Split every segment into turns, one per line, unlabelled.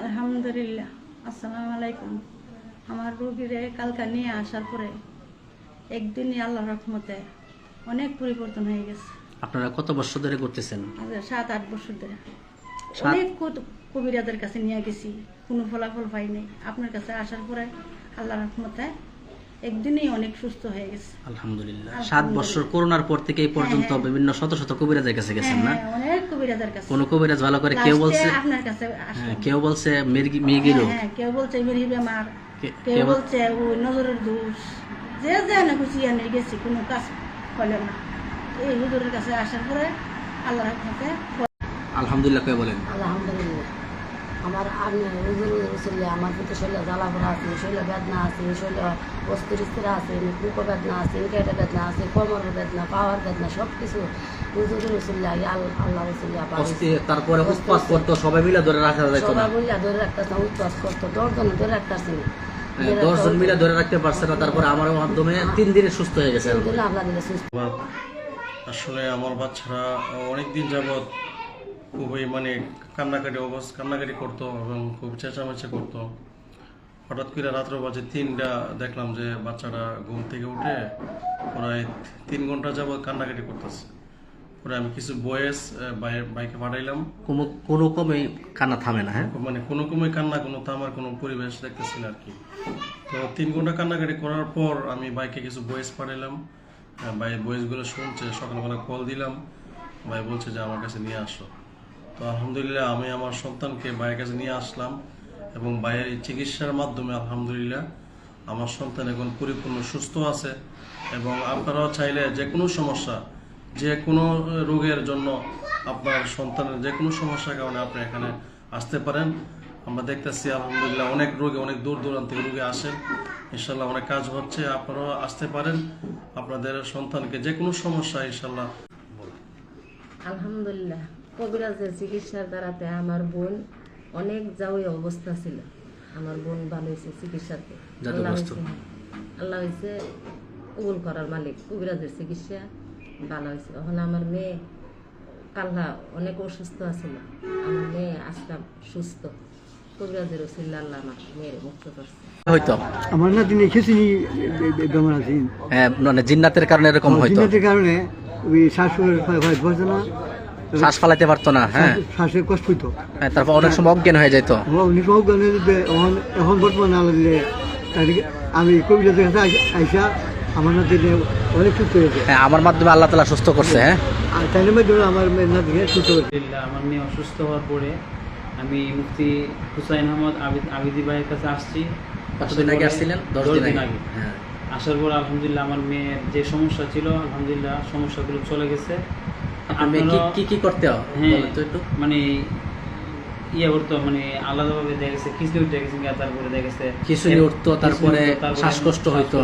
আলহামদুলিল্লাহ। আসসালামু আলাইকুম। আমার রোগীরে কালকা নিয়ে আসার পরে একদিনই আল্লাহর রহমতে অনেক পরিবর্তন হয়ে গেছে।
আপনারা কত বছর ধরে করতেছেন?
7-8 বছর ধরে
সাত-
অনেক কবিরাজের কাছে নিয়ে গেছি, কোনো ফলাফল পাইনি। আপনার কাছে আসার পরে আল্লাহর রহমতে একদিনই অনেক সুস্থ হয়ে গেছে।
আলহামদুলিল্লাহ। 7 বছর করোনার পর থেকে এই পর্যন্ত বিভিন্ন শত শত কবিরাজের কাছে গেছেন না?
অনেক কবিরাজের কাছে।
কোন কবিরাজ ভালো করে? কেউ বলছে
আপনার কাছে আসলাম।
কেউ বলছে মির্গি রোগ,
কেউ বলছে মির্গি বেমার,
কে-
কেউ
কেউ-
বলছে ওই নজরের দোষ। যে না খুশি আনে গেছি, কোনো কাজ হলো না। এই হুজুরের কাছে আসার পরে আল্লাহর রহমতে
আলহামদুলিল্লাহ কে বলেন?
আলহামদুলিল্লাহ। আমার রসুল্লাহ আমার কিন্তু শরীরে জ্বালাপোড়া আছে, শরীরে বেদনা আছে, শরীরে অস্থির আছে, বুক বেদনা আছে, কেটে বেদনা আছে, কোমরের বেদনা, পাওয়ার বেদনা, সব কিছু রসুল্লাহ আল্লাহ রসুল্লাহ
তারপরে উৎপাত করতো, সবাই মিলে ধরে রাখা যেত না।
সবাই মিলে ধরে রাখতেছে, উৎপাস করতো, 10 জন ধরে রাখতেছে না।
10 জন মিলে ধরে রাখতে পারছে না। তারপরে আমার মাধ্যমে 3 দিনে সুস্থ হয়ে গেছে।
আল্লাহ দিলে সুস্থ।
আসলে আমার বাচ্চারা অনেকদিন যাবৎ খুবই কান্নাকাটি করতো এবং খুব চেঁচামেচি করতো। হঠাৎ করে রাত্র বাজে 3টা দেখলাম যে বাচ্চারা ঘুম থেকে উঠে প্রায় 3 ঘন্টা যাবৎ কান্নাকাটি করতেছে। পরে আমি কিছু বয়েস বাইকে পাঠাইলাম।
কোনো কমে কান্না থামে না। হ্যাঁ,
মানে কোনো কান্না, কোনো থামার কোনো পরিবেশ দেখতেছি না আর কি। তো 3 ঘন্টা কান্নাকাটি করার পর আমি বাইকে কিছু বয়েস পাঠাইলাম। ভাই বয়েসগুলো শুনছে, সকালবেলা কল দিলাম, ভাই বলছে যে আমার কাছে নিয়ে আসো। তো আলহামদুলিল্লাহ আমি আমার সন্তানকে ভাইয়ের কাছে নিয়ে আসলাম এবং ভাইয়ের এই চিকিৎসার মাধ্যমে আলহামদুলিল্লাহ আমার সন্তান এখন পরিপূর্ণ সুস্থ আছে। এবং আপনারাও চাইলে যে কোনো সমস্যা, যে কোনো রোগের জন্য আপনার সন্তানের যে কোনো সমস্যার কারণে আপনি এখানে আসতে পারেন। আমরা দেখতেছি আলহামদুলিল্লাহ অনেক রোগী অনেক দূর দূরান্ত থেকে রোগী আসেন, ইনশাল্লাহ অনেক কাজ হচ্ছে। আপনারাও আসতে পারেন, আপনাদের সন্তানকে যে কোনো সমস্যা ইনশাল্লাহ।
আলহামদুলিল্লাহ, কবিরাজের চিকিৎসার দ্বারাতে আমার বোন অনেক যাওয়াই অবস্থা ছিল। আমার বোন ভালো হয়েছে চিকিৎসাতে। আল্লাহ হয়েছে কবুল করার মালিক। কবিরাজের চিকিৎসা ভালো হয়েছে। এখন আমার মেয়ে কাল্লা অনেক অসুস্থ আছিল, আমার মেয়ে আসলাম সুস্থ। কবিরাজের ওসিল্লা আল্লাহ আমার মেয়ের মুক্ত করছে।
হয়তো
আমার না তিনি খিচুড়ি বেমার আছে।
হ্যাঁ, মানে জিন্নাতের কারণে এরকম হয়তো।
জিন্নাতের কারণে ওই শ্বাস বসে না,
শ্বাস ফালাইতে পারতো না। হ্যাঁ,
শ্বাসে কষ্ট হইতো।
হ্যাঁ, তারপর অনেক সময় অজ্ঞান হয়ে যেত।
এখন বর্তমানে আল্লাহ দিলে আমি কবিরাজের কাছে আইসা আমার না দিলে অনেক সুস্থ হয়েছে।
হ্যাঁ, আমার মাধ্যমে আল্লাহ তাআলা সুস্থ করছে। হ্যাঁ,
আর তাই মাধ্যমে আমার না দিলে সুস্থ হয়েছে।
আমার মেয়ে অসুস্থ হওয়ার পরে আমি মুফতি হুসাইন আহমদ আবিদি ভাইয়ের কাছে আসছি।
কতদিন আগে আসছিলেন? 10 দিন আগে। হ্যাঁ,
আসার পর আলহামদুলিল্লাহ আমার মেয়ের যে সমস্যা ছিল আলহামদুলিল্লাহ সমস্যাগুলো চলে গেছে।
কি করতে হবে বলেন তো একটু?
মানে করতো, মানে আলাদাভাবে দেখা গেছে খিচুড়ি উঠে গেছে, তারপরে দেখা গেছে
খিচুড়ি উঠতো, তারপরে শ্বাসকষ্ট হইতো,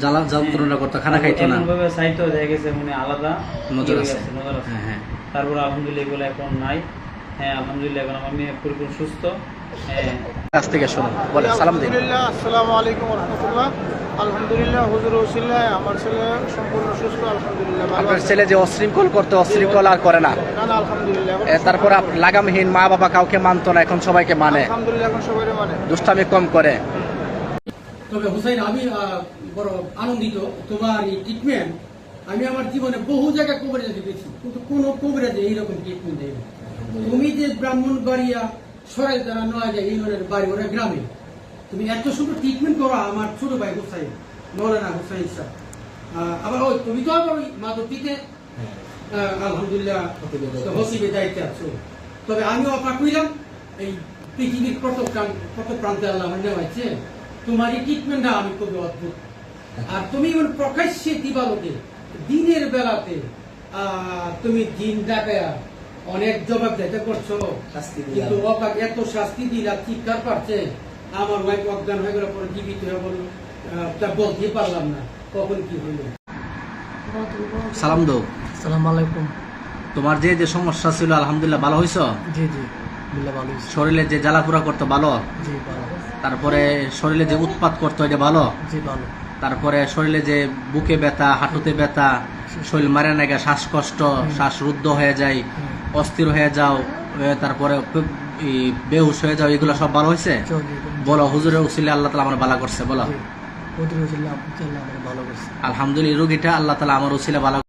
জ্বালা যন্ত্রণা করতো, খানা খাইতো না।
এমনভাবে সাইতো দেখা গেছে মানে আলাদা
নজর আছে।
নজর আছে।
হ্যাঁ, হ্যাঁ।
তারপর আলহামদুলিল্লাহ এগুলো এখন নাই। হ্যাঁ, আলহামদুলিল্লাহ এখন আমার মেয়ে পরিপূর্ণ সুস্থ। হ্যাঁ,
কাছ থেকে শুনুন, বলে সালাম দিন।
আলহামদুলিল্লাহ, আসসালামু আলাইকুম ওয়া রাহমাতুল্লাহ। আলহামদুলিল্লাহ, হুজুর ওসিলায় আমার ছেলে সম্পূর্ণ সুস্থ, আলহামদুলিল্লাহ। ভালো
আপনার
আছে।
ছেলে যে অশৃঙ্খল করতো, অশৃঙ্খল আর করে না।
না, আলহামদুলিল্লাহ।
তারপর লাগামহীন, মা বাবা কাউকে মানতো না, এখন সবাইকে মানে।
আলহামদুলিল্লাহ, এখন সবাই মানে।
দুষ্টামি কম করে।
তবে হুসাইন, আমি বড় আনন্দিত তোমার এই ট্রিটমেন্ট। আমি আমার জীবনে বহু জায়গায় কবিরাজে গেছি, কিন্তু কোনো কবিরাজে এইরকম ট্রিটমেন্ট দেয় না। তুমি যে ব্রাহ্মণবাড়িয়া সরাই তারা নয় যায় ইউনিয়নের বাড়ি, ওরা গ্রামে, তুমি এত সুন্দর ট্রিটমেন্ট করো। আমার ছোট ভাই হুসাইন, মৌলানা হুসাইন স্যার। আবার ওই তুমি তো আবার ওই মাধবীতে আলহামদুলিল্লাহ হসিবে দায়িত্বে আছো। তবে আমিও অবাক হইলাম, এই পৃথিবীর কত প্রান্তে আল্লাহ আমার নেওয়াইছে। তোমার এই ট্রিটমেন্টটা আমি খুবই অদ্ভুত। আর তুমি প্রকাশ্যে দিবালোকে দিনের বেলাতে তুমি দিন ডাকায়া অনেক জবাব দিতে করছো, কিন্তু এত শাস্তি দিলা, চিৎকার পারছে। আমার ওয়াইফ অজ্ঞান হয়ে গেল, পরে জীবিত হয়ে বলল, তা বলতে পারলাম না কখন কি হইল।
সালাম দাও।
আসসালামু আলাইকুম।
তোমার যে যে সমস্যা ছিল আলহামদুলিল্লাহ ভালো হইছো?
জি জি, ভালো হয়েছে।
শরীরে যে জ্বালাপোড়া করতো ভালো?
জি ভালো।
তারপরে শরীরে যে উৎপাত করতো এটা ভালো?
জি ভালো।
তারপরে শরীরে যে বুকে ব্যথা, হাঁটুতে ব্যথা, শরীর মারে নাগে, শ্বাসকষ্ট, শ্বাসরুদ্ধ হয়ে যায়, অস্থির হয়ে যাও, তারপরে এই বেহুশ হয়ে যাও এগুলো সব ভালো হয়েছে? বলো হুজুরের উসিলে আল্লাহ তাআলা আমার ভালো করছে, বলো
ওদের আল্লাহ ভালো করছে।
আলহামদুলিল্লাহ, রোগীটা আল্লাহ তাআলা আমার উসিলে ভালো